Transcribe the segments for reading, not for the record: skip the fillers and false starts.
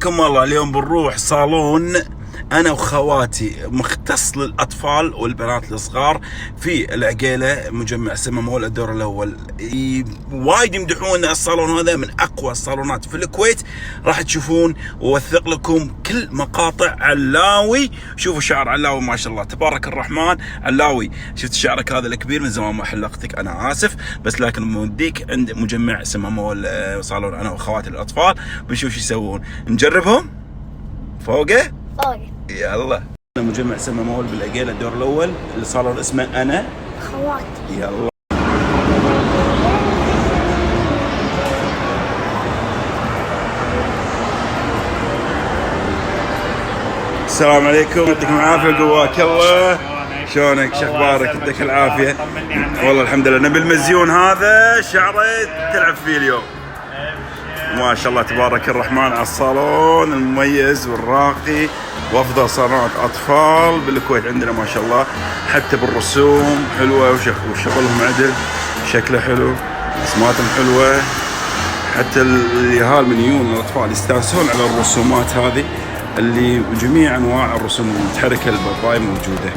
حياكم الله. اليوم بنروح صالون انا وخواتي مختص للاطفال والبنات الصغار في العقيله، مجمع سما مول الدور الاول. وايد يمدحون الصالون هذا من اقوى الصالونات في الكويت. راح تشوفون واوثق لكم كل مقاطع علاوي. شوفوا شعر علاوي ما شاء الله تبارك الرحمن. علاوي شفت شعرك هذا الكبير، من زمان ما حلقتك، انا اسف، بس لكن موديك عند مجمع سما مول صالون انا واخواتي الاطفال. بنشوف شو يسوون، نجربهم فوقه. يلا مجمع سما مول بالعقيله الدور الاول. الصالون اسمه انا خواتي. يلا السلام عليكم، يعطيكم العافيه قواك الله. شلونك؟ شو اخبارك؟ يعطيك العافيه. والله الحمد لله. نبي المزيون هذا شعره تلعب فيه اليوم ما شاء الله تبارك الرحمن على الصالون المميز والراقي وافضل صالونات اطفال بالكويت عندنا ما شاء الله. حتى بالرسوم حلوه وشغلهم عدل، شكله حلو، رسماتهم حلوه. حتى اليهال من يجون الاطفال يستانسون على الرسومات هذه اللي جميع انواع الرسوم المتحركه الباباي موجوده.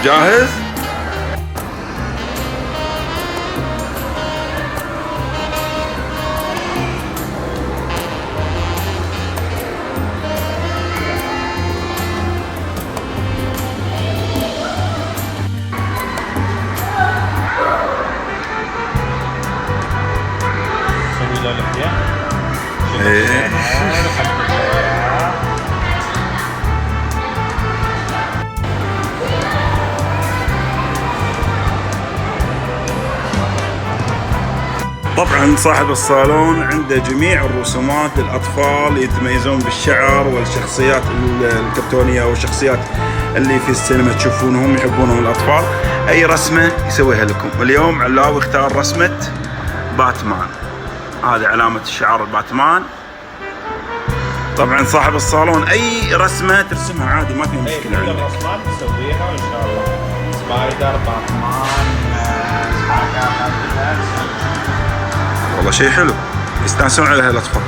جاهز؟ طبعا صاحب الصالون عنده جميع الرسومات للأطفال يتميزون بالشعر والشخصيات الكرتونية والشخصيات اللي في السينما تشوفونهم يحبونهم الأطفال. أي رسمة يسويها لكم. اليوم علاوي اختار رسمة باتمان، هذه علامة الشعار الباتمان. طبعا صاحب الصالون أي رسمة ترسمها عادي ما في مشكلة عندك. رسمات تسويها إن شاء الله، سبايدر، باتمان، والله شيء حلو يستانسون عليها الأطفال.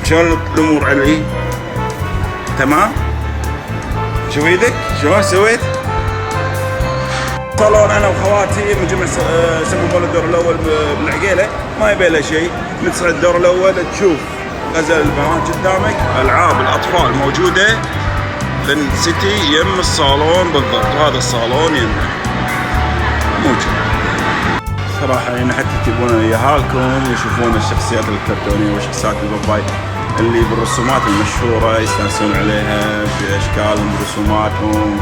شلون الأمور علي؟ تمام؟ شوف ايدك شلون سويت؟ صالون انا وخواتي مجمع سما مول الدور الاول بالعقيله، ما يبي له شيء. نصعد الدور الاول تشوف غزل البنات قدامك، العاب الاطفال موجوده في سيتي يم الصالون بالضبط. هذا الصالون يمه موجود صراحه. يعني حتى تبون يهالكم يشوفون الشخصيات الكرتونيه وشخصيات الباباي اللي بالرسومات المشهوره يستانسون عليها باشكالهم برسوماتهم.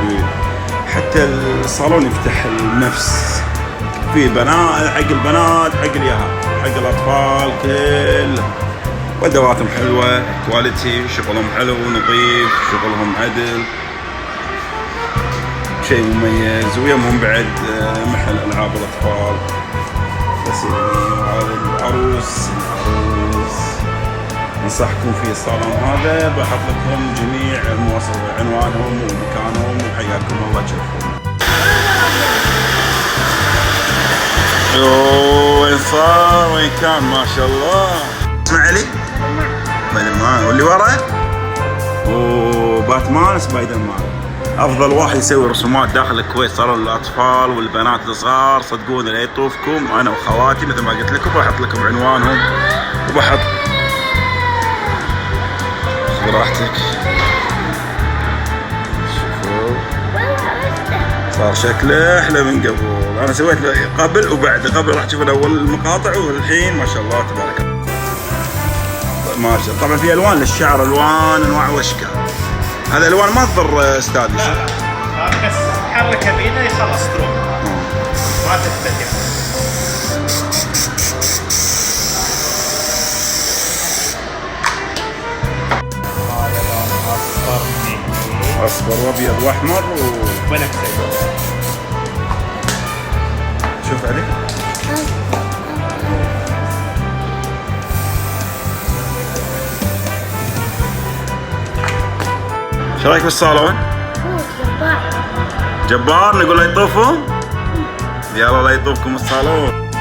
حتى الصالون يفتح النفس، في بنات حق البنات حق اليهال حق الاطفال كلهم. وادواتهم حلوه كواليتي، شغلهم حلو نظيف، شغلهم عدل، شيء مميز. ويمهم بعد محل العاب الاطفال. بس هذا العروس انصحكم في الصالون هذا. بحط لكم جميع المواصفات، عنوانهم ومكانهم، وحياكم الله تشوفون. وين صار وين كان ما شاء الله. اسمع علي باتمان، واللي ورا وباتمان سبايدر مان. افضل واحد يسوي رسومات داخل الكويت صالون الاطفال والبنات الصغار. صدقوني لا يطوفكم. انا وخواتي مثل ما قلت لكم بحط لكم عنوانهم وبحط براحتك. شوفوا صار شكله احلى من قبل. انا سويت قبل وبعد. قبل راح تشوفون اول المقاطع والحين ما شاء الله تبارك الله ما شاء الله. طبعا في الوان للشعر، الوان انواع واشكال. هذا الوان ما تضر استاذي. لا بس حركه بايده يخلص تروح ما تتبدع. اصفر وابيض واحمر ونفسه. شوف عليك. شو رايك بالصالون؟ جبار نقول لا يطوفوا. يلا لا يطوفكم الصالون.